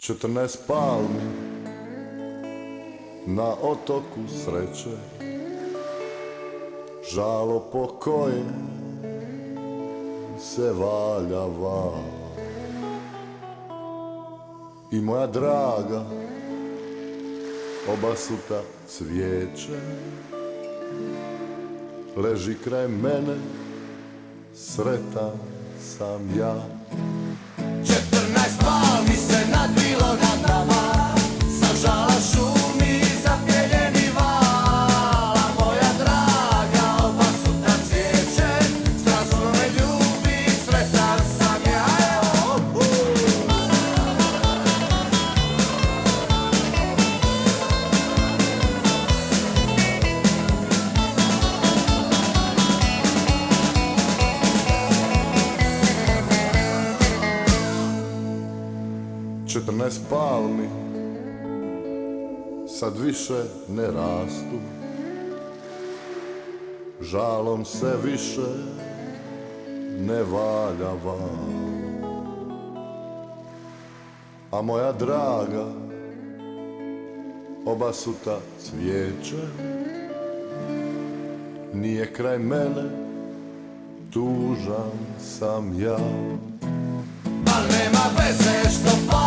14 palmi na otoku sreće, žalo po kojem se valja val. I moja draga obasuta cvijeće leži kraj mene, sretan sam ja. 14 palmi se nadvilo nad nama, sa žala šumi zapijeljeni val. A moja draga obasuta cvijeće, strasno me ljubi, sretan sam ja. Četrnaest palmi sad više ne rastu, žalom se više ne valja val. A moja draga obasuta cvijeće nije kraj mene, tužan sam ja. Al nema veze što